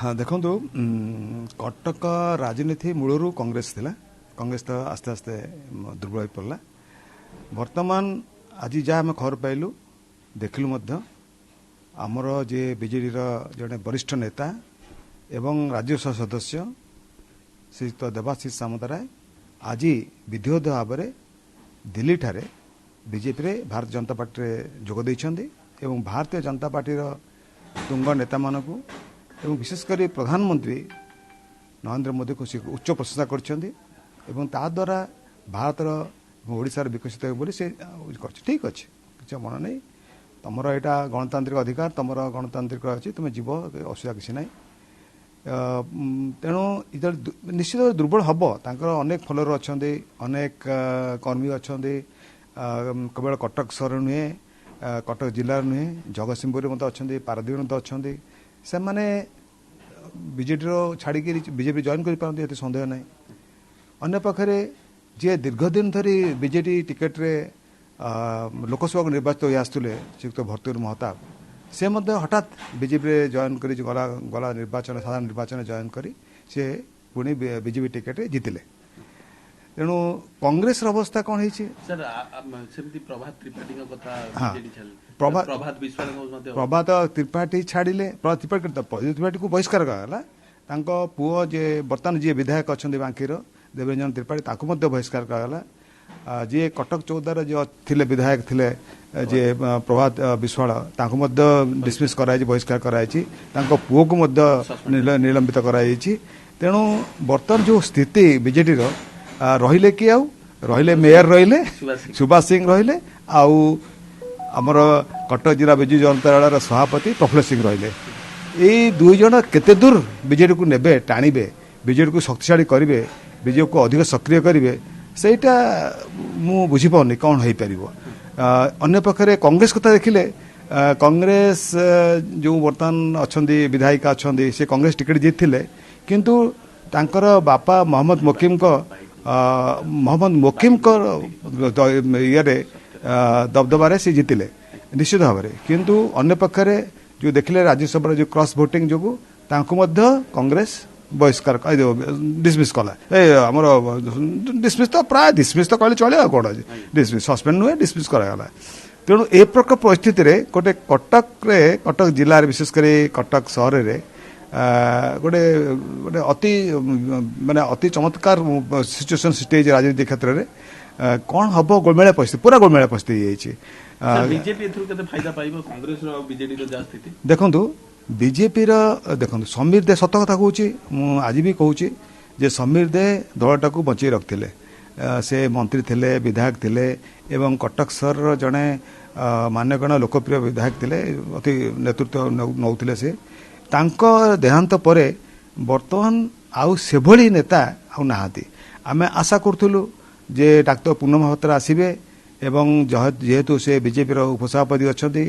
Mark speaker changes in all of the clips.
Speaker 1: हाँ देखो कटक राजनीति मूलरू कांग्रेस थिला कांग्रेस तो आस्ते आस्ते दुर्बल हो पड़ा वर्तमान आज जहाँ आम खबर पाइलु देखलु आमर जे बीजेडी जड़े वरिष्ठ नेता एवं राज्यसभा सदस्य श्रीयुक्त देवाशीष सामंतराय आज विधिवत भाव में दिल्ली ठारे बीजेपी रे भारतीय जनता पार्टी रे जोग देइछन्ति एवं भारतीय जनता पार्टी तुंग नेता मानकु एवं विशेषकर प्रधानमंत्री नरेंद्र मोदी को उच्च प्रशंसा करछन्ति एवं ता द्वारा भारतर ओडिशार विकसित हो से ठीक अच्छे किसी मन नहीं तुमर यहाँ गणतांत्रिक अधिकार तुम गणतांत्रिक अच्छी तुम जीव असुविधा किसी ना तेणु निश्चित दुर्बल हम अनेक फलोअर अच्छा अनेक कर्मी अच्छा केवल कटक सहर नुहे कटक जिलार नुहे जगतसिंहपुर मत अच्छा पारादीप मत अच्छा से मैंने बीजेडी छाड़ी बीजेपी जॉइन कर सन्देह ना अन्य पाखे जी दीर्घ दिन धरी बीजेडी टिकेट रे लोकसभा को निर्वाचित हो आसुले श्रीयुक्त भर्तृहरि महताब से हठात बीजेपी रे जॉइन कर गला निर्वाचन साधारण निर्वाचन जॉइन करी से पुणी बीजेपी टिकेट रे जीतिले तेणु कांग्रेस अवस्था कौन है प्रभात त्रिपाठी छाड़िले त्रिपाठी को बहिष्कार कराला पुओ जे बर्तमान जी विधायक अच्छा बांकीर देवेंद्र त्रिपाठी ताकू बहिष्कार कराला जी कटक चौदार जो थिले विधायक थिले जे प्रभात विश्वाल ताकू डिसमिस कराई बहिष्कार कराई पुओ को निलंबित कराई तेणु बर्तमान जो स्थिति बीजेडी रहिले कि रहिले मेयर रहिले सुभाष सिंह रहिले आउ आमर कटक जिला विजु जनता दल सभापति प्रफुल्ल सिंह रहिले यही दुई जन केते दूर बीजेडी को नेबे टाणिबे बीजेडी को शक्तिशाली करेंगे बीजेपी को अधिक सक्रिय करेंगे सेटा मु बुझी पाउनी कौन हो पारिबो अन्य पक्षरे कांग्रेस कथा देखिले कांग्रेस जो बर्तमान अच्छा विधायिका अच्छा से कांग्रेस टिकेट जीतथिले किंतु तांकर बापा मोहम्मद मोकिम ये दबदबारे से जीतिले निश्चित भाव में किंतु अन्य पक्षरे जो देखिले राज्यसभा जो क्रॉस भोटिंग जो कांग्रेस बहिष्कार डिसमिस कला आमर डिसमिस तो प्राय डिसमिस तो कहले चले कौन अच्छे डिसमिस सस्पेंड नुहे डिसमिस करागला तेणु ए प्रकार परिस्थिति रे गोटे कटक जिले विशेषकर कटक सहर रे गोटे गोटे अति चमत्कार सिचुएशन स्टेज राजनीति क्षेत्र में कौन हम गोलमेला परिस्थिति पूरा गोलमेला परिस्थिति देखु बीजेपी देखो समीर दे सत कथा कहूँ आज भी कहूँ जे समीर दे दलटा को बचाई रखते से मंत्री थिले विधायक थिले एवं कटक सहर जड़े मान्यगण लोकप्रिय विधायक थिले अति नेतृत्व नौथिले से तांको देहांत परे वर्तमान आउ सेभली नेता आउ नाहाती आमे आशा करथुलु जे डाक्टर पूनम महापात्र आसीबे एवं जेहेतु से बीजेपी उपसभापति अच्छी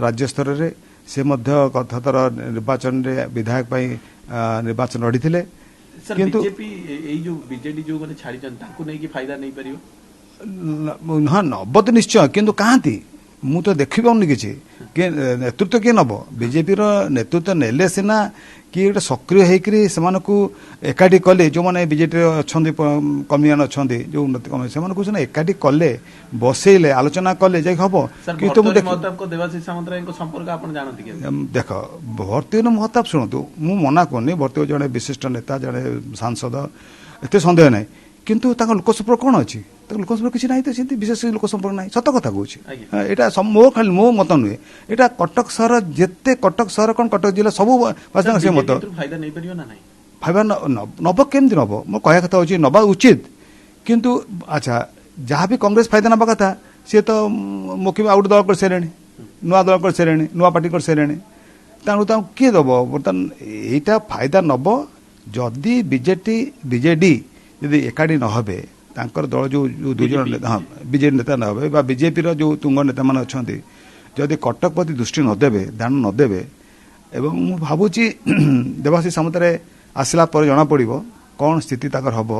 Speaker 1: राज्य स्तर रे से मध्य कथातर निर्वाचन रे विधायक पाई निर्वाचन लड़ी थिले
Speaker 2: किंतु बीजेडी जो माने छाड़ी जन ताकू नहीं कि फायदा नहीं परियो
Speaker 1: हां नब तो निश्चय किंतु कहांती मु तो देखि पाउनी किछि के नेतृत्व के नब बीजेपी रो नेतृत्व नेले सिना कि गोटे सक्रिय होकर से एकाठी कले जो मैंने बीजेपी अच्छा कमियान अच्छा जो उन्नति कमी से एकाठी कले बसैले आलोचना कले जाए हम देख भर्तृहरि महताब शुणु मु मना करनी भर्तृहरि जड़े विशिष्ट नेता जड़े सांसद एत सन्देह ना किंतु लोकसंपर्क कौन अच्छी लोकसंपर्क किसी ना तो विशेष लोकसंपर्क ना सत कथा कहूँ यहाँ मो खाली मो मत नुहे यहाँ कटक सहर जिते कटक सहर कौन कटक जिला सब से मत फायदा नब केमती नब मो कह कथा हूँ नवा उचित किंतु अच्छा जहाँ भी कांग्रेस फायदा नवा कथा सी तो मुखी आउट दल कर सारे नुआ दल कर सारे नुआ पार्टी कर सारे तेणु किए दब बर्तमान यहाँ फायदा नब जदि बीजेडी यदि एकाठी न हे तांकर दल जो दुई जन हाँ बीजेडी नेता न हे बीजेपी जो तुंग नेता मान अच्छा जदि कटक प्रति दृष्टि नदेवे ध्यान नदेवे एवं मु भावुची देवाशीष सामंतराय आसला पर जना पड़ो कौन स्थिति ताकर हम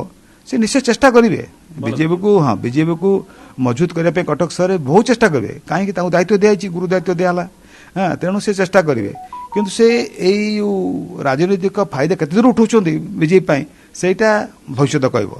Speaker 1: से निश्चय चेष्टा करेंगे बीजेपी को मजबूत करने कटक सहर बहुत चेष्टा करेंगे कहीं दायित्व दिखाई गुरु दायित्व दिहला हाँ तेणु से चेष्टा करेंगे କିନ୍ତୁ ସେ ଏଇ ରାଜନୈତିକ ଫାଇଦା କେତେ ଦୂର ଉଠାଉଛନ୍ତି ବିଜେପି ପାଇଁ ସେଇଟା ଭବିଷ୍ୟତ କହିବ।